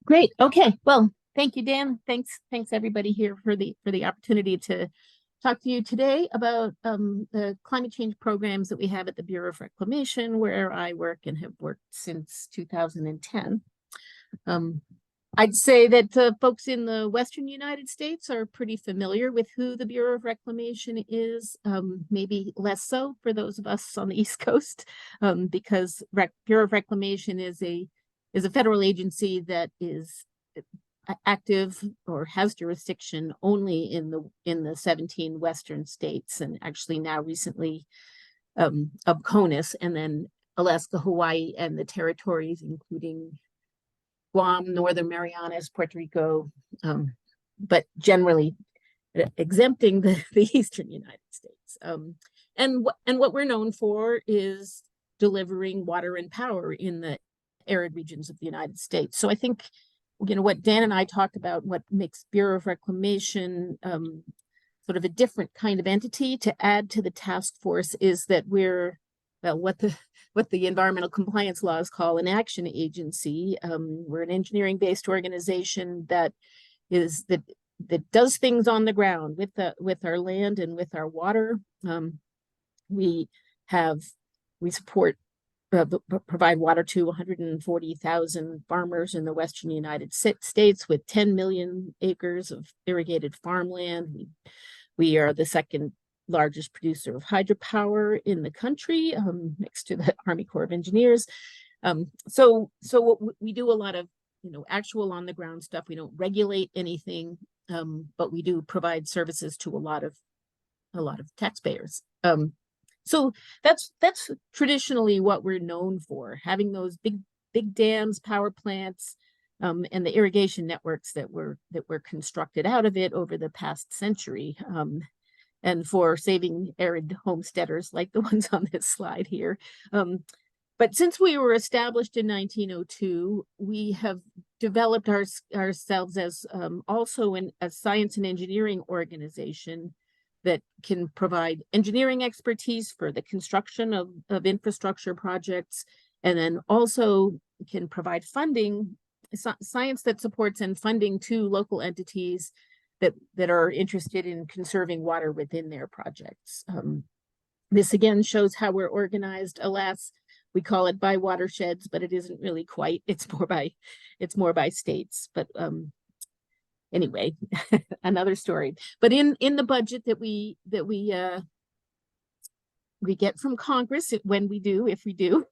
Great. Okay. Well, thank you, Dan. Thanks everybody here for the opportunity to talk to you today about the climate change programs that we have at the Bureau of Reclamation, where I work and have worked since 2010. Um, I'd say that folks in the Western United States are pretty familiar with who the Bureau of Reclamation is, maybe less so for those of us on the East Coast, because Bureau of Reclamation is a federal agency that is active or has jurisdiction only in the 17 Western states, and actually now recently of CONUS, and then Alaska, Hawaii, and the territories, including Guam, Northern Marianas, Puerto Rico, but generally exempting the Eastern United States. And what we're known for is delivering water and power in the arid regions of the United States. So I think, what Dan and I talked about, what makes Bureau of Reclamation sort of a different kind of entity to add to the task force is that we're, well, what the environmental compliance laws call an action agency. We're an engineering-based organization that does things on the ground with our land and with our water. We support provide water to 140,000 farmers in the Western United States with 10 million acres of irrigated farmland. We are the second largest producer of hydropower in the country, next to the Army Corps of Engineers. So we do a lot of actual on the ground stuff. We don't regulate anything, but we do provide services to a lot of taxpayers. So that's traditionally what we're known for, having those big dams, power plants, and the irrigation networks that were constructed out of it over the past century, and for saving arid homesteaders like the ones on this slide here. But since we were established in 1902, we have developed ourselves as also a science and engineering organization that can provide engineering expertise for the construction of infrastructure projects, and then also can provide funding, science that supports and funding to local entities that are interested in conserving water within their projects. This again shows how we're organized. Alas, we call it by watersheds, but it isn't really quite. It's more by states. But anyway, another story. But in the budget that we get from Congress, if we do,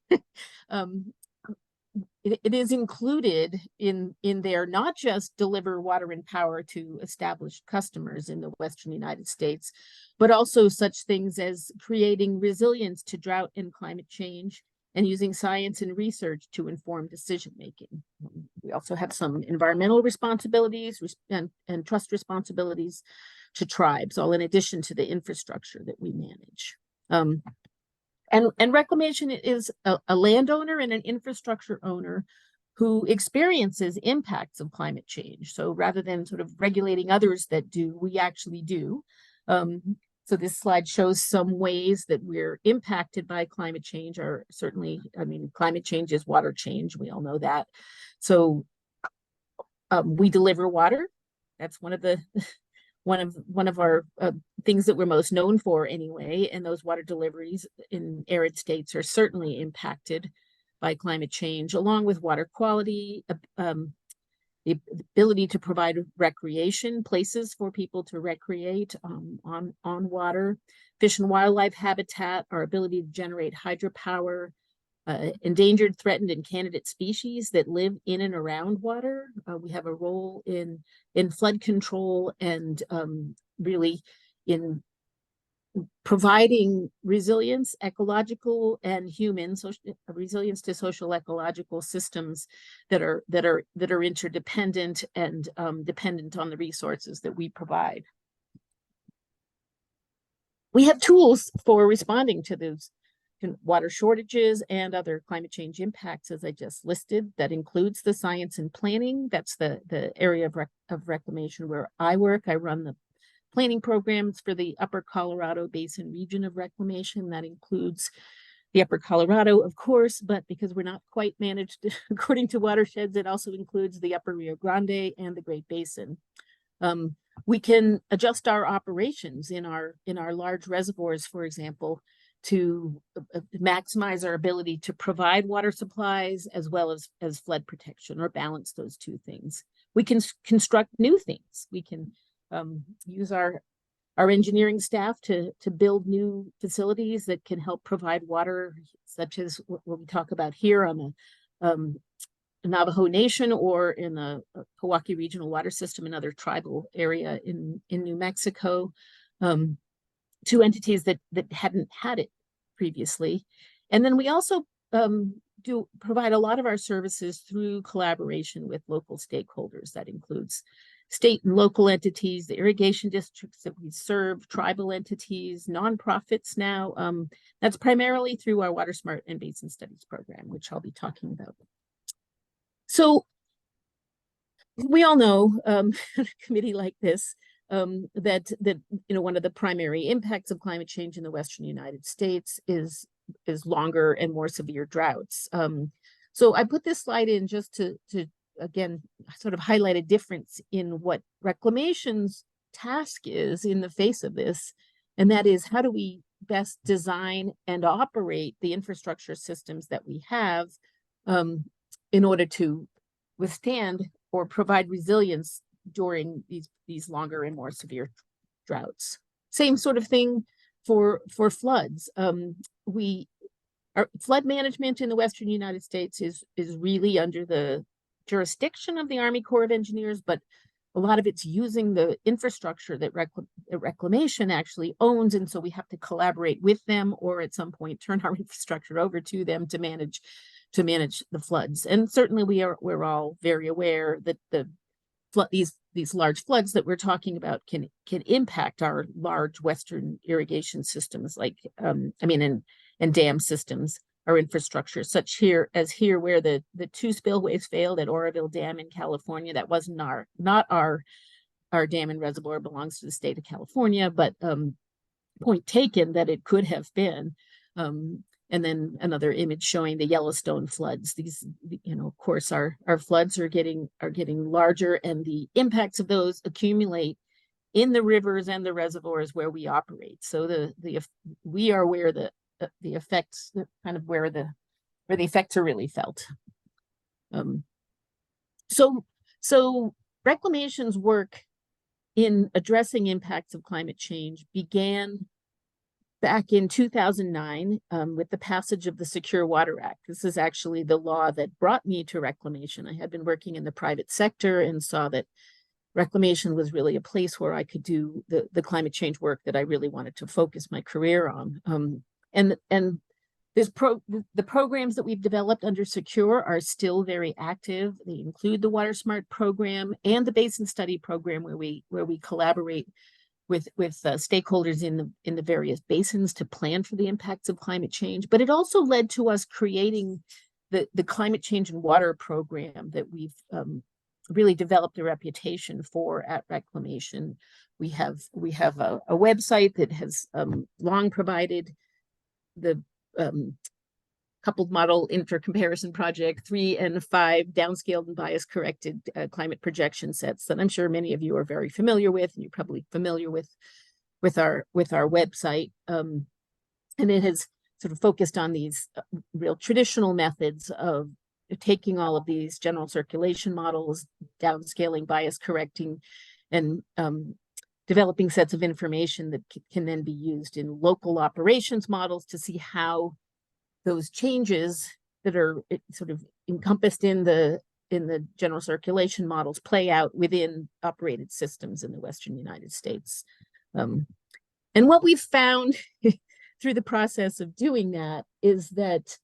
it is included in there, not just deliver water and power to established customers in the Western United States, but also such things as creating resilience to drought and climate change, and using science and research to inform decision making. We also have some environmental responsibilities and trust responsibilities to tribes, all in addition to the infrastructure that we manage. And Reclamation is a landowner and an infrastructure owner who experiences impacts of climate change. So rather than sort of regulating others that do, we actually do. So this slide shows some ways that we're impacted by climate change. Are certainly, climate change is water change. We all know that. So we deliver water. That's one of our things that we're most known for anyway. And those water deliveries in arid states are certainly impacted by climate change, along with water quality, the ability to provide recreation, places for people to recreate on water, fish and wildlife habitat, our ability to generate hydropower, endangered, threatened, and candidate species that live in and around water. We have a role in flood control and really in providing resilience, ecological and human, resilience to social ecological systems that are interdependent and dependent on the resources that we provide. We have tools for responding to those water shortages and other climate change impacts, as I just listed. That includes the science and planning. That's the area of reclamation where I work. I run the planning programs for the Upper Colorado Basin region of Reclamation. That includes the Upper Colorado, of course, but because we're not quite managed according to watersheds, it also includes the Upper Rio Grande and the Great Basin. We can adjust our operations in our large reservoirs, for example, to maximize our ability to provide water supplies as well as flood protection, or balance those two things. We can construct new things. We can use our engineering staff to build new facilities that can help provide water, such as what we talk about here on the Navajo Nation, or in the Pewaukee Regional Water System, another tribal area in New Mexico, two entities that hadn't had it previously. And then we also do provide a lot of our services through collaboration with local stakeholders. That includes state and local entities, the irrigation districts that we serve, tribal entities, nonprofits now. That's primarily through our Water Smart and Basin Studies program, which I'll be talking about. So we all know a committee like this, that one of the primary impacts of climate change in the Western United States is longer and more severe droughts. So I put this slide in just to again sort of highlight a difference in what Reclamation's task is in the face of this, and that is, how do we best design and operate the infrastructure systems that we have in order to withstand or provide resilience during these longer and more severe droughts. Same sort of thing for floods. Our flood management in the Western United States is really under the jurisdiction of the Army Corps of Engineers, but a lot of it's using the infrastructure that Reclamation actually owns, and so we have to collaborate with them, or at some point turn our infrastructure over to them to manage the floods. And certainly we're all very aware that these large floods that we're talking about can impact our large Western irrigation systems, like and dam systems, our infrastructure, such here where the two spillways failed at Oroville Dam in California. That wasn't not our dam and reservoir, belongs to the state of California, but point taken that it could have been. And then another image showing the Yellowstone floods. These, of course, our floods are getting larger, and the impacts of those accumulate in the rivers and the reservoirs where we operate. So we are where the effects, kind of where the effects are really felt. So Reclamation's work in addressing impacts of climate change began back in 2009 with the passage of the Secure Water Act. This is actually the law that brought me to Reclamation. I had been working in the private sector and saw that Reclamation was really a place where I could do the climate change work that I really wanted to focus my career on. And the programs that we've developed under Secure are still very active. They include the Water Smart program and the Basin Study program, where we collaborate with stakeholders in the various basins to plan for the impacts of climate change. But it also led to us creating the climate change and water program that we've really developed a reputation for at Reclamation. We have a website that has long provided the coupled model intercomparison project 3 and 5 downscaled and bias corrected climate projection sets that I'm sure many of you are very familiar with, and you're probably familiar with our website. And it has sort of focused on these real traditional methods of taking all of these general circulation models, downscaling, bias correcting, and developing sets of information that can then be used in local operations models to see how those changes that are sort of encompassed in the general circulation models play out within operated systems in the Western United States. And what we've found through the process of doing that is that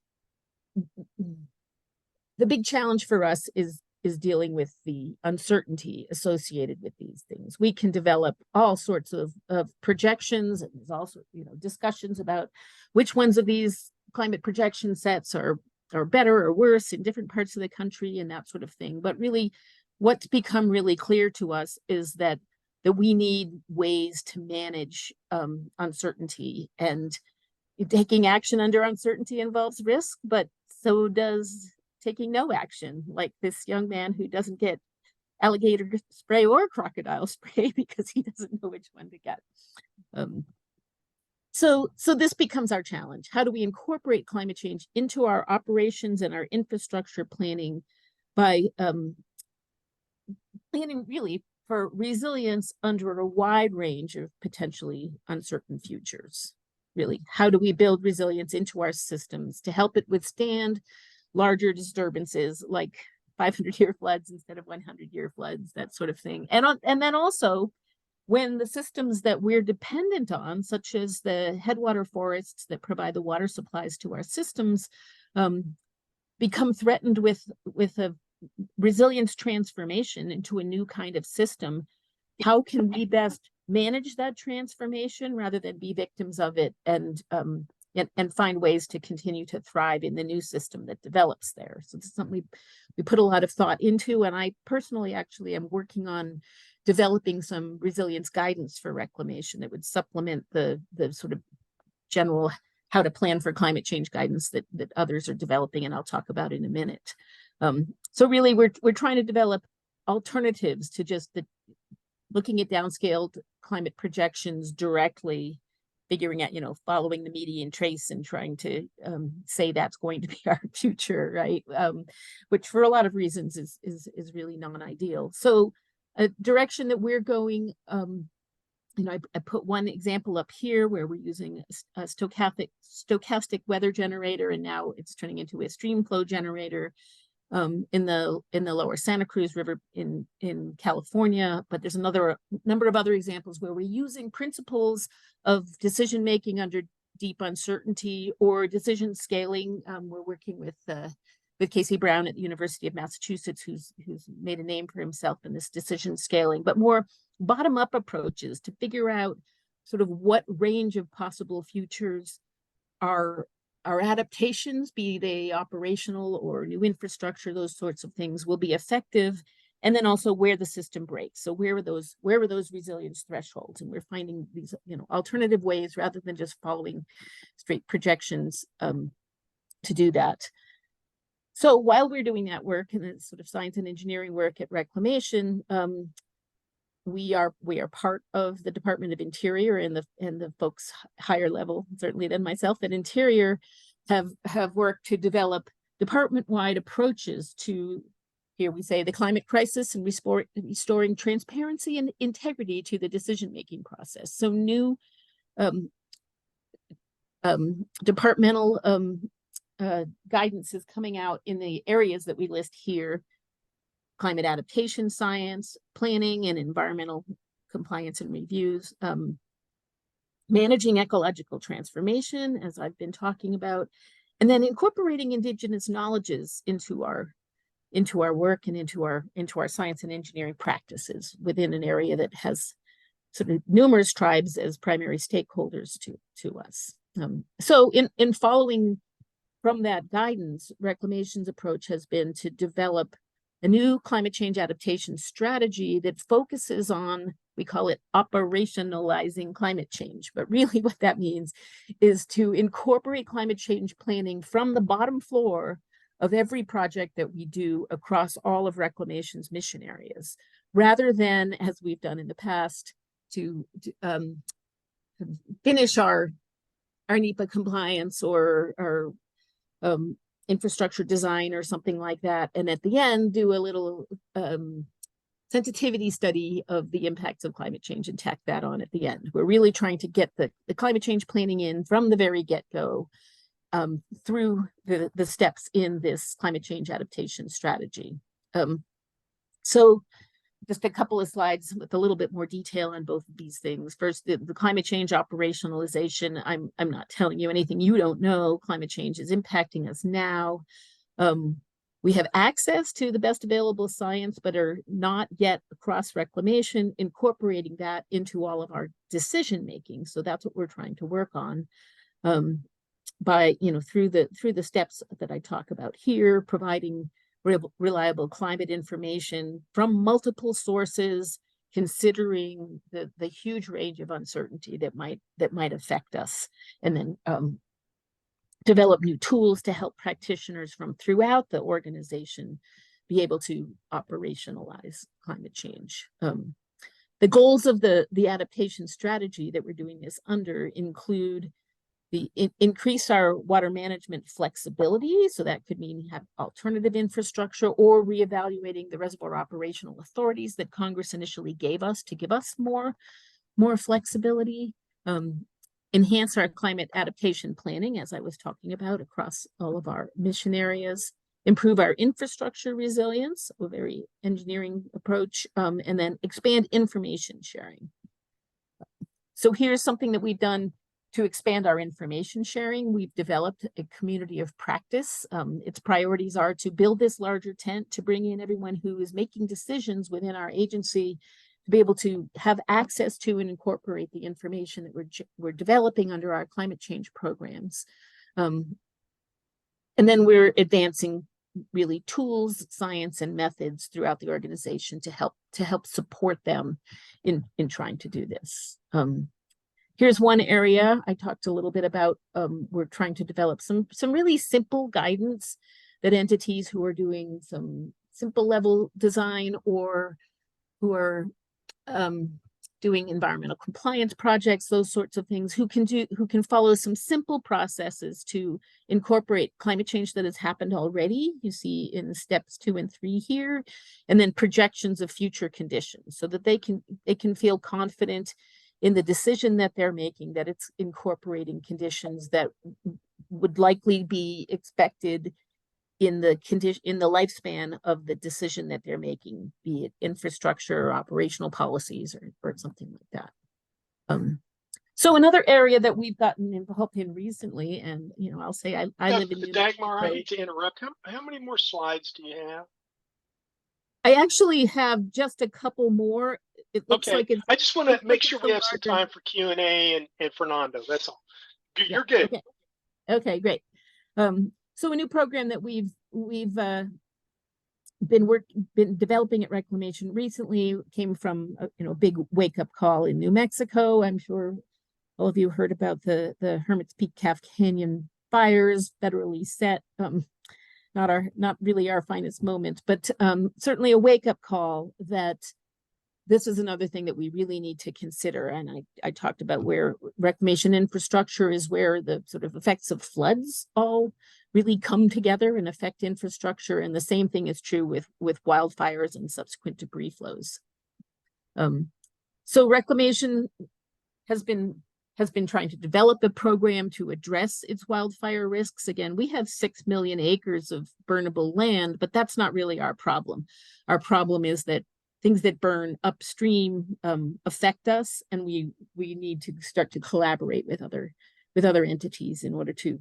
the big challenge for us is dealing with the uncertainty associated with these things. We can develop all sorts of projections, and there's also discussions about which ones of these climate projection sets are better or worse in different parts of the country and that sort of thing. But really, what's become really clear to us is that we need ways to manage uncertainty. And taking action under uncertainty involves risk, but so does taking no action, like this young man who doesn't get alligator spray or crocodile spray because he doesn't know which one to get. So this becomes our challenge. How do we incorporate climate change into our operations and our infrastructure planning by planning really for resilience under a wide range of potentially uncertain futures? Really, how do we build resilience into our systems to help it withstand larger disturbances like 500-year floods instead of 100-year floods, that sort of thing? And then also, when the systems that we're dependent on, such as the headwater forests that provide the water supplies to our systems, become threatened with a resilience transformation into a new kind of system, how can we best manage that transformation rather than be victims of it, and find ways to continue to thrive in the new system that develops there? So this is something we put a lot of thought into, and I personally actually am working on developing some resilience guidance for reclamation that would supplement the sort of general how to plan for climate change guidance that others are developing, and I'll talk about in a minute. So really, we're trying to develop alternatives to just looking at downscaled climate projections directly, figuring out, following the median trace and trying to say that's going to be our future, right? Which for a lot of reasons is really non-ideal. So a direction that we're going, I put one example up here where we're using a stochastic weather generator, and now it's turning into a stream flow generator in the lower Santa Cruz River in California. But there's another number of other examples where we're using principles of decision making under deep uncertainty or decision scaling. We're working with Casey Brown at the University of Massachusetts, who's made a name for himself in this decision scaling, but more bottom-up approaches to figure out sort of what range of possible futures our adaptations, be they operational or new infrastructure, those sorts of things, will be effective, and then also where the system breaks. So where are those resilience thresholds? And we're finding these alternative ways rather than just following straight projections to do that. So while we're doing that work and the sort of science and engineering work at Reclamation, we are part of the Department of Interior, and the folks higher level, certainly than myself, at Interior have worked to develop department-wide approaches to, here we say, the climate crisis and restoring transparency and integrity to the decision-making process. So new departmental guidance is coming out in the areas that we list here: climate adaptation science, planning and environmental compliance and reviews, managing ecological transformation, as I've been talking about, and then incorporating indigenous knowledges into our work and into our science and engineering practices within an area that has sort of numerous tribes as primary stakeholders to us. So in following from that guidance, Reclamation's approach has been to develop a new climate change adaptation strategy that focuses on, we call it operationalizing climate change. But really what that means is to incorporate climate change planning from the bottom floor of every project that we do across all of Reclamation's mission areas, rather than, as we've done in the past, to finish our NEPA compliance or infrastructure design or something like that, and at the end do a little sensitivity study of the impacts of climate change and tack that on at the end. We're really trying to get the climate change planning in from the very get-go through the steps in this climate change adaptation strategy. So just a couple of slides with a little bit more detail on both of these things. First, the climate change operationalization. I'm not telling you anything you don't know. Climate change is impacting us now. We have access to the best available science, but are not yet across Reclamation incorporating that into all of our decision making. So that's what we're trying to work on by through the steps that I talk about here, providing reliable climate information from multiple sources, considering the huge range of uncertainty that might affect us, and then develop new tools to help practitioners from throughout the organization be able to operationalize climate change. The goals of the adaptation strategy that we're doing this under include increase our water management flexibility. So that could mean have alternative infrastructure or reevaluating the reservoir operational authorities that Congress initially gave us to give us more flexibility. Enhance our climate adaptation planning, as I was talking about, across all of our mission areas. Improve our infrastructure resilience, a very engineering approach, and then expand information sharing. So here's something that we've done to expand our information sharing. We've developed a community of practice. Its priorities are to build this larger tent, to bring in everyone who is making decisions within our agency, to be able to have access to and incorporate the information that we're developing under our climate change programs. And then we're advancing really tools, science, and methods throughout the organization to help support them in trying to do this. Here's one area I talked a little bit about. We're trying to develop some really simple guidance that entities who are doing some simple level design or who are doing environmental compliance projects, those sorts of things, who can follow some simple processes to incorporate climate change that has happened already. You see in steps 2 and 3 here, and then projections of future conditions, so that they can feel confident in the decision that they're making, that it's incorporating conditions that would likely be expected in the lifespan of the decision that they're making, be it infrastructure or operational policies or something like that. So another area that we've gotten involved in recently, and I'll say I live in Dagmar, I hate to interrupt. How many more slides do you have? I actually have just a couple more. It looks like it's, I just want to make sure we have some time for Q&A and Fernando. That's all. You're good. Okay, great. So a new program that we've been developing at Reclamation recently came from a big wake-up call in New Mexico. I'm sure all of you heard about the Hermit's Peak Calf Canyon fires, federally set. Not really our finest moment, but certainly a wake-up call that this is another thing that we really need to consider. And I talked about where reclamation infrastructure is where the sort of effects of floods all really come together and affect infrastructure. And the same thing is true with wildfires and subsequent debris flows. So Reclamation has been trying to develop a program to address its wildfire risks. Again, we have 6 million acres of burnable land, but that's not really our problem. Our problem is that things that burn upstream affect us, and we need to start to collaborate with other entities in order to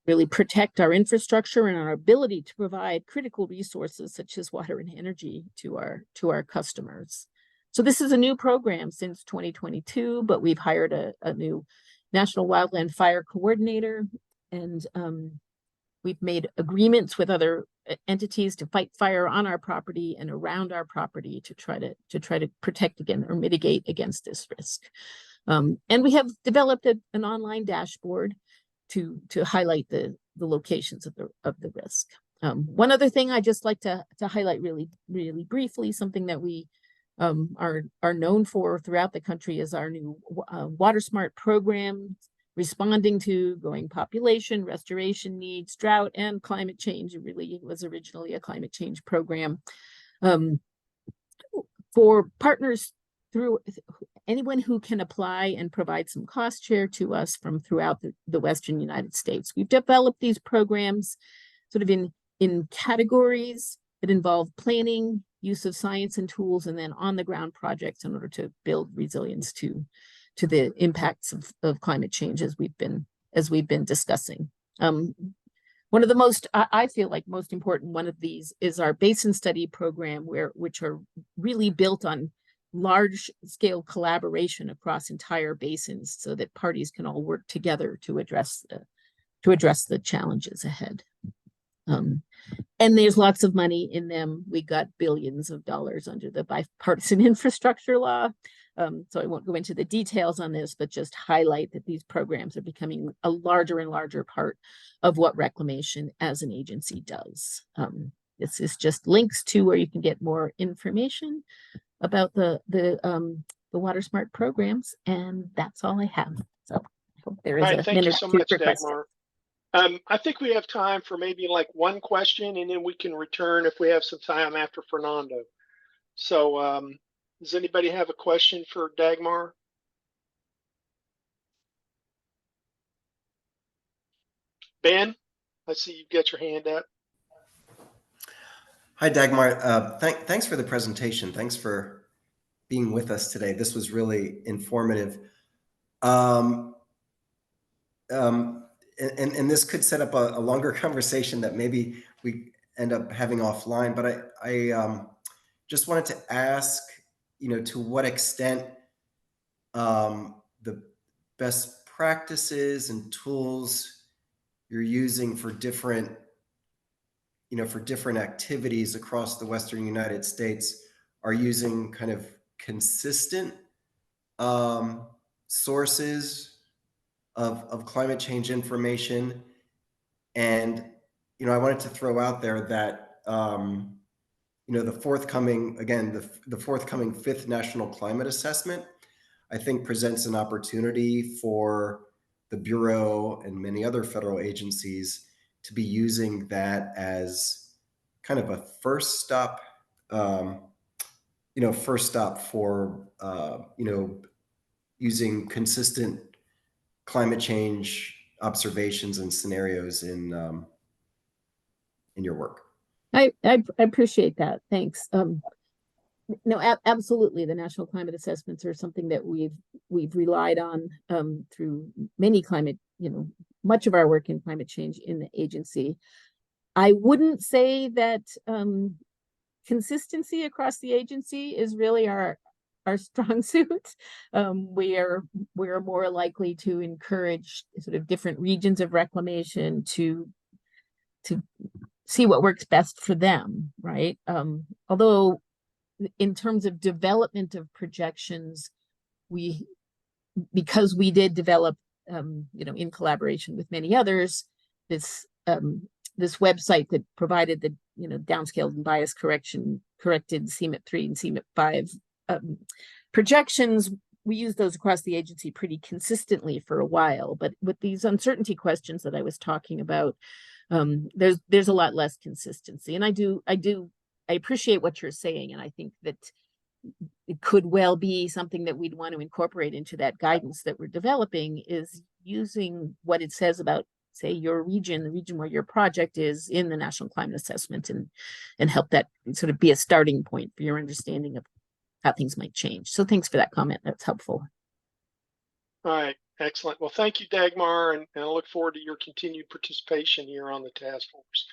really protect our infrastructure and our ability to provide critical resources such as water and energy to our customers. So this is a new program since 2022, but we've hired a new National Wildland Fire Coordinator, and we've made agreements with other entities to fight fire on our property and around our property to try to protect against or mitigate against this risk. And we have developed an online dashboard to highlight the locations of the risk. One other thing I'd just like to highlight really briefly, something that we are known for throughout the country, is our new Water Smart program, responding to growing population, restoration needs, drought, and climate change. It really was originally a climate change program for partners through anyone who can apply and provide some cost share to us from throughout the Western United States. We've developed these programs sort of in categories that involve planning, use of science and tools, and then on the ground projects in order to build resilience to the impacts of climate change as we've been discussing. One of the most, I feel like most important one of these is our basin study program, which are really built on large scale collaboration across entire basins so that parties can all work together to address the challenges ahead. And there's lots of money in them. We got billions of dollars under the bipartisan infrastructure law. So I won't go into the details on this, but just highlight that these programs are becoming a larger and larger part of what Reclamation as an agency does. This is just links to where you can get more information about the Water Smart programs, and that's all I have. So I hope there All is right, a thank you minute so or two much, for questions. Dagmar. I think we have time for maybe like one question, and then we can return if we have some time after Fernando. So does anybody have a question for Dagmar? Ben, I see you've got your hand up. Hi, Dagmar. Thanks for the presentation. Thanks for being with us today. This was really informative. And this could set up a longer conversation that maybe we end up having offline. But I just wanted to ask, to what extent the best practices and tools you're using for different activities across the Western United States are using kind of consistent sources of climate change information. And, I wanted to throw out there that, the forthcoming, again, the forthcoming 5th National Climate Assessment, I think presents an opportunity for the Bureau and many other federal agencies to be using that as kind of a first stop for, using consistent climate change observations and scenarios in your work. I appreciate that. Thanks. No, absolutely. The national climate assessments are something that we've relied on through many climate, much of our work in climate change in the agency. I wouldn't say that consistency across the agency is really our strong suit. We're more likely to encourage sort of different regions of reclamation to see what works best for them, right? Although in terms of development of projections, because we did develop, in collaboration with many others, this website that provided the, downscaled and bias corrected CMIP 3 and CMIP 5 projections. We use those across the agency pretty consistently for a while, but with these uncertainty questions that I was talking about, there's a lot less consistency. And I appreciate what you're saying, and I think that it could well be something that we'd want to incorporate into that guidance that we're developing, is using what it says about, say, your region, the region where your project is in the National Climate Assessment, and help that sort of be a starting point for your understanding of how things might change. So thanks for that comment. That's helpful. All right, excellent. Well, thank you, Dagmar, and I look forward to your continued participation here on the task force.